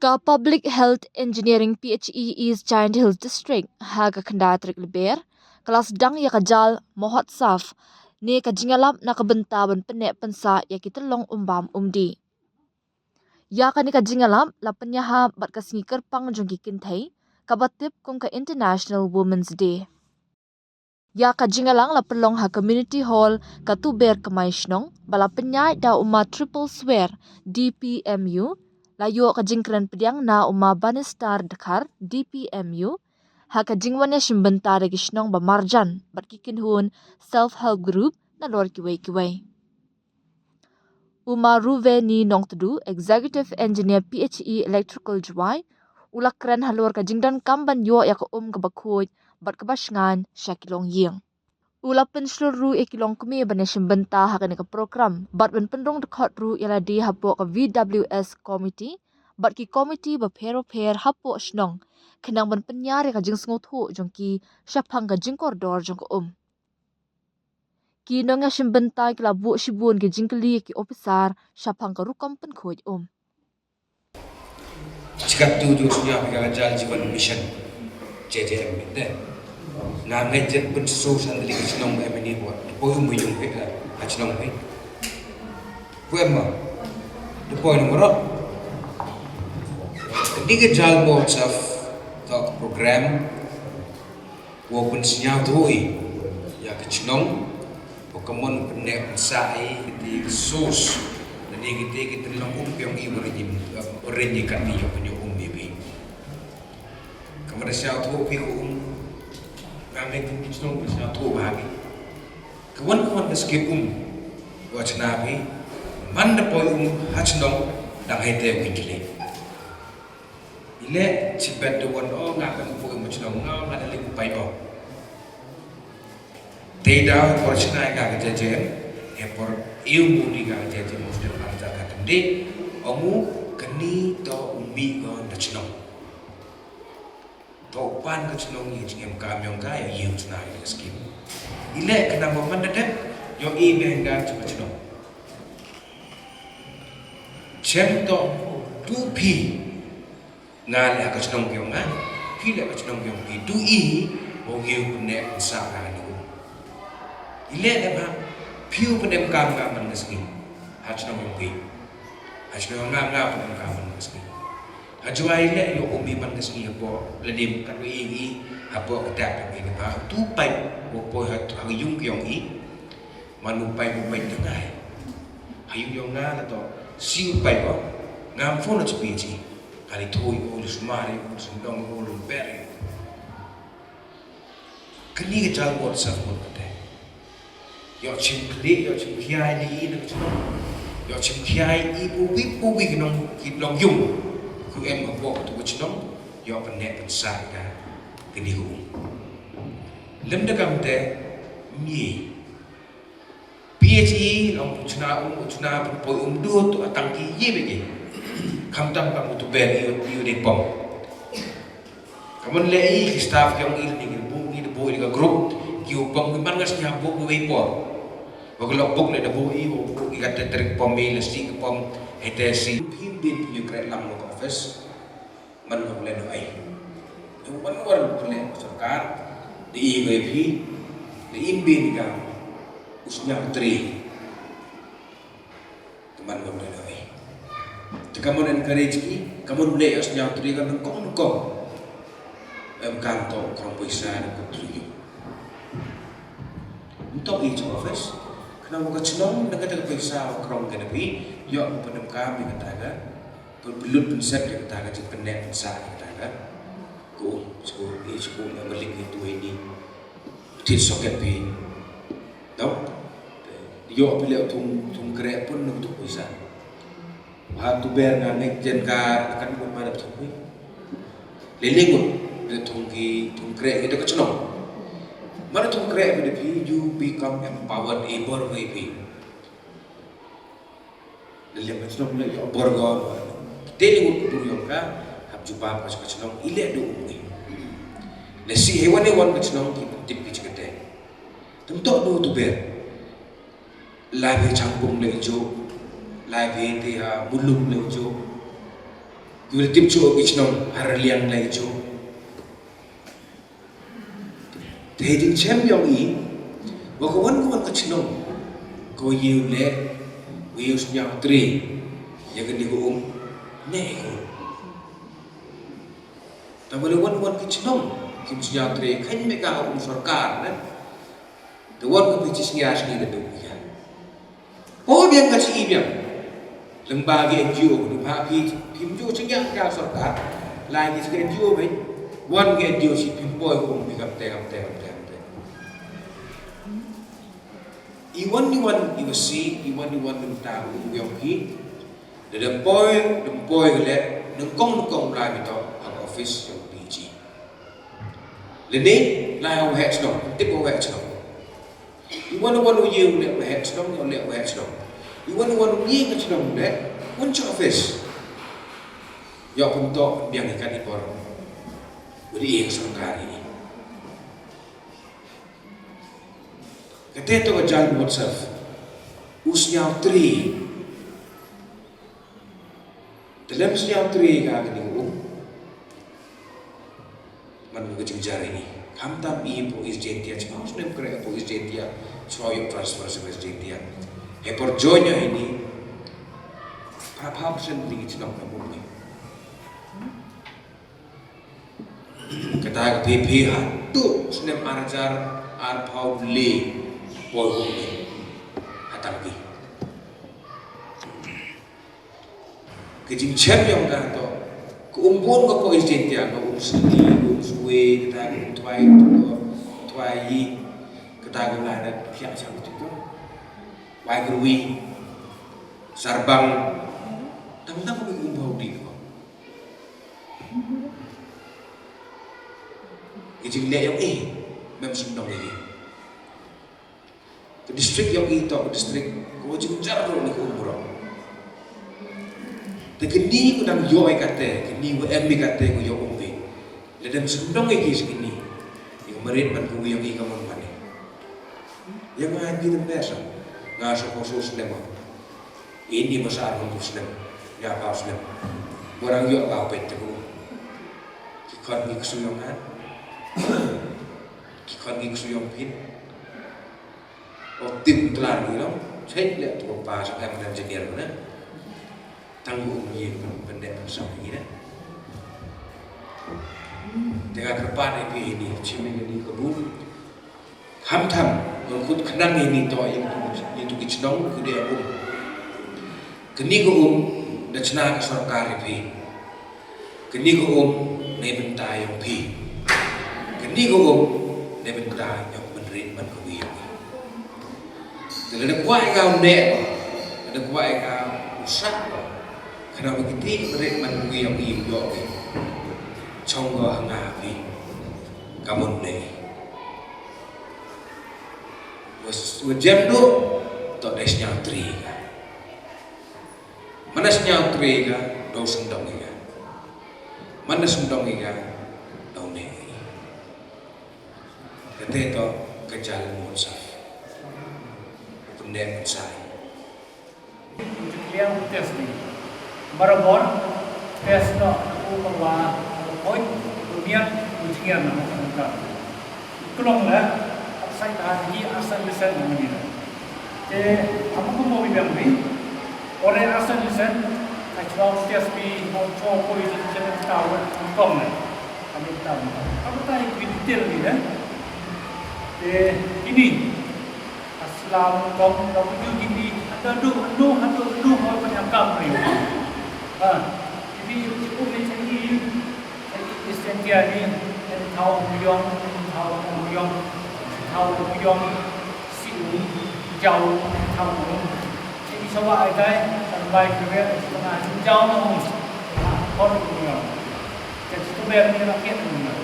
Ka Public Health Engineering PHE East Giant Hills District haga Khandatrik Liber kelas dang ya kajal mohat saf ni kajingalap na kabentaban pene pensa ya kitelong umbam umdi. Ya ka ni kajingalap la penyaha bat kasingi kerpang jongki kintai kabatip kong ka International Women's Day. Ya kajingalang la pelong ha Community Hall ka tuber kamaishnong bala penyai da uma Triple Swear DPMU layo kajingkran pediang na uma Banistar Dakar DPMU ha kajingwane shimbentare gishnong ba marjan bat kikinhun self-help group na lor kiway. Uma Ruve ni Nongtudu Executive Engineer PHE Electrical Jwai ulakran halor kajingdan kamban yo ya ka kabakhoy bat kabasngan Shakilong Ying. Ulapan seluruh ekilong kumi baneshim benta hakan ka program bat ben pendong dekat ru ialah di hapo ka VWS committee bat ki committee ba pero hapo shnong kenang ben penyar ka jing sngot ho jongki syapang ka jing koridor jong ko ki nonga shim benta ki la bu shibun ki jing kli ki officer syapang ka rukam pen khoj Jika tujuh sunya pegang jalan jiwan mission JJM itu, nama jet pun susah dari kesenong ini buat, boleh mujung kita, kesenong ini, buat apa? Depois nomor, ketika jalan WhatsApp tak program, walaupun sinyal tu ya kesenong, Pokemon penek sai ketika sus. Jadi kita lengkap yang ibu orangnya kan dia punya bibi. Kamera siapa tu piku kami tu kita nong siapa tu bahagi. Kawan keskip buat nabi mana pun hacnong dah hete wikili. Ile cipat dewan ngak kan pun macam ngau ngak ada lagi baik Tidak percaya kagak jajan, por ilmu di kagak jajan mesti ada kata dek, omu keni to umbi kon dacnong. To pan dacnong ni jengem kami yang kaya ilmu senai skim. Ile kena momen dek, yo ibe hendak cuba dacnong. Cem to dupi ngal ya dacnong yang ngal, pila dacnong yang pi dui, bogiu nek salah ni. Ile apa? Piu pendem kam meski. Hajno mungki. Hajno ngam pendem kam meski. Hajwa ile yo umi meski apa ledim kan wi apa adap ni ba tu pai bo hat yung kyong manu pai tengai. Hayu yo nga la to siu pai ba ngam phone na chpi kali thoi o sumari sundong o beri. Kini ke jal WhatsApp mo yo chim kli yo chim kiai ni nak chim yo chim kiai pubi kinong kitlong yung ku em ko tu chim yo panek sai ka kini hu lem de kam te mi PHE long chuna po du tu atang ki ye be kam tam kam tu ber yo de pom kamun le staff yang il ni bu ni ka group ki upang man ngas nya bu por Kalau buk le dabu buk ikat terik pomil si pom etesi pimpin you create lang mo office man ko le no ai yung manwar le sarkar di IWP di imbi ka usnya tri teman ko le no ai kamu encourage ki kamu le usnya tri kan kong kanto krong puisa ko tri untuk each office Nang mga chinong nagkataga pagsa krong ganapi, yo ang panam kami kataga, pagbilut pensep yung kataga, jik penek pensa yung kataga, ko nga maling ito ini, tit soket pi, tau? Yo apili tung kere pun nung tuk pagsa, tu ber nga nek jen ka akan mo madap tung pi, lilingot, tung kere kita kachinong. Mana tu kerja berdiri, you become empowered, able to be. Dalam macam mana you bergol, kita ni untuk yang ka, hab jumpa macam macam ile do ni. Nasi hewan macam tip kita. Tentu do tu ber. Live campung le jo, live dia mulung le jo. Yul tip chu ichnong harliang lai chu. Tehing chem yong i, wakawan ka chnong, ko yiu le, wiu sunyang tri, yagan di ko ne ko. Tamale wan ka chnong, kim sunyang tri, kany me ka sarkar na, the one ka pichis ngas ni na dunya. Oh biang ka si ibiang, lembaga NGO, di pa pim jo sunyang ka sarkar, lagi sa NGO ba, one ka NGO si pimpoy ko bigam te. Iwan iwasi, iwan ng tao yung hi. Dempoy gale, nungkong lai bito ang office yung PG. Lene, lai ang hets no, tip ang hets no. Iwan yung le hets no, yung le hets no. Iwan yung hets no, le, uncha office. Yung punto, biyang ikan ipor. Wali yung sarkari ni. Keteto ajan WhatsApp, usnya tri, dalam usnya tri kagak nih man ngejeng jari ni, kamtam i po isjentia, cuma harus nem kere po isjentia, soal transfer sama isjentia, hepor jonya ini, berapa persen tinggi cenok kamu ni, kata PP tu, senem arajar arpau le. Boy home hatang ki kejing chem yang dah to kuumpon ko po isjentia ko usli uswe kita tuai kita gimana pihak sang itu wai grui sarbang tang ko umbau di ko kejing le yang mem sundong ini distrik yang itu, distrik ko jumjar ro ni umro. Te kini ko dang yo kate, kini ko embi kate ko yo umbi. Ledem sundong iki sekini. Yung marit man ko yung ikamon man. Yang nga di ng besa. Nga sa posos lema. Hindi masar ko muslim. Ya pa muslim. Warang yo ka pet ko. Kikon ni kusuyong han. Kikon ni kusuyong pin. Tim kelar ni loh, saya lihat tu apa sampai mana engineer mana, tangguh ni pendek bersama ni dah. Dengan kepan ini cimeng ini kebun, ham mengikut kenang ini tu yang itu kicnong dia keni ko dah cina sarkar ini, keni ko naik bentar yang pi, keni ko naik bentar yang menerit menkuih. Ada kuat kau nek, ada kuat kau usah. Kerana begitu mereka menunggu yang iyo, conggo hangapi, kamu nek. Wajib tu, tak ada senyatri ka. Mana senyatri ka, dau sendong ka. Mana sendong ka, dau nek. Ketika kejalan munsaf. Pendek saya. Yang tes ni, Marabon tes no aku bawa poin dunia ujian nama kita. Kelong lah, asal haji asal lisan namanya. Apa pun mau bilang ni, orang asal lisan, kalau tes ni mau coba itu jangan tahu kong lah. Kami tahu. Apa tahu detail ni dah. Ini. Islam kong juga gini ada dua orang penyangkap ni. Jadi itu ni istilah ni tahu muyong siu jauh tahu. Jadi sebab ada sampai ke setengah jauh namun orang muyong. Jadi itu berarti rakyat muyong.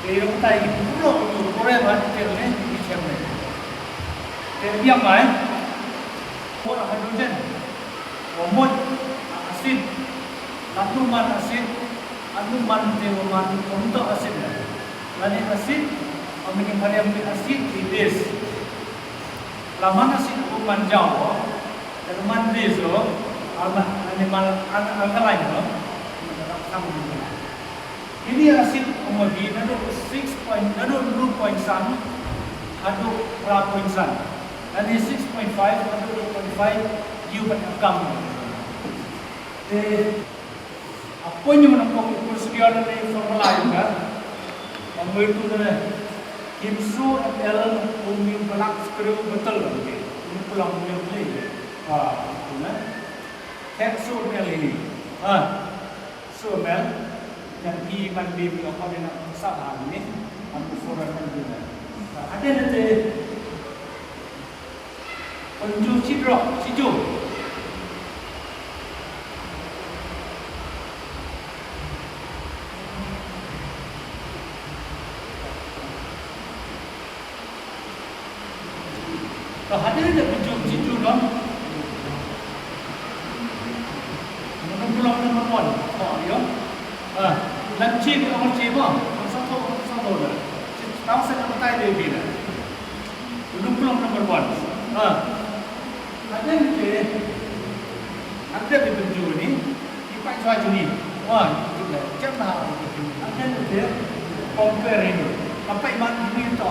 Jadi orang Thai pulau orang macam ni macam ni. Yang lain, orang hidrogen, hormon asid, anuman asid, anuman dewaman untuk asid. Lain asid, amino asid di base. Laman asid anuman jauh, anuman base lo, animal alkaline lo, sama. Ini asid umadi nado 6 point nado 2.1 ado ra.1. Nadi 6.5 ado 2.5 yu agam. Apa yang menempok persediaan dari formula juga, orang itu dah kimsu adalah umi belak skru betul lagi, ini pulang punya beli, itu na, kapsul mel ini, mel yang di mandi apa dia nak usaha ini, aku foran juga. Ada nanti penju cijo. Ada nak penju dong. Pulang nomor 1, ya. Lanci nomor cima, satu dah. Tahu saya nak tanya dia bila. Pulang nomor 1. Ada ni ada di penju ni, ipak cuaca ni. Juga. Jangan ada ni compare ini. Apa iman ini tu?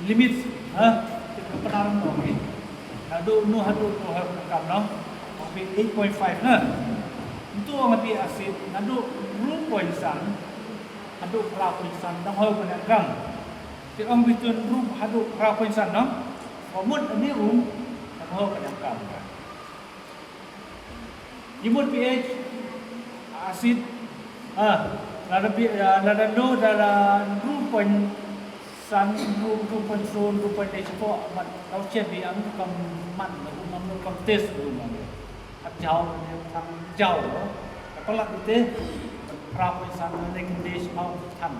Limit kebenaran tu ni. Hadu kam no. 8.5 na. Itu mati asid. Hadu 2.1. Hadu ra.1 dah hau pada gram. Ti om bitun hadu ra.1 no. Omut ni dah hau pada gram. Imut pH asid nada do dalam 2.0 mặt đau chết vì ăn cầm mặn và cũng nằm cầm tết rồi mà ăn giàu thằng giàu đó có lắm như thế rau với san nó lên đi sau thầm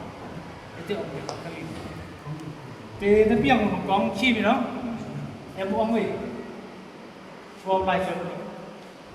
cái tượng để có cái thì nó biếng một con chim gì đó em mua ông gì vào lại rồi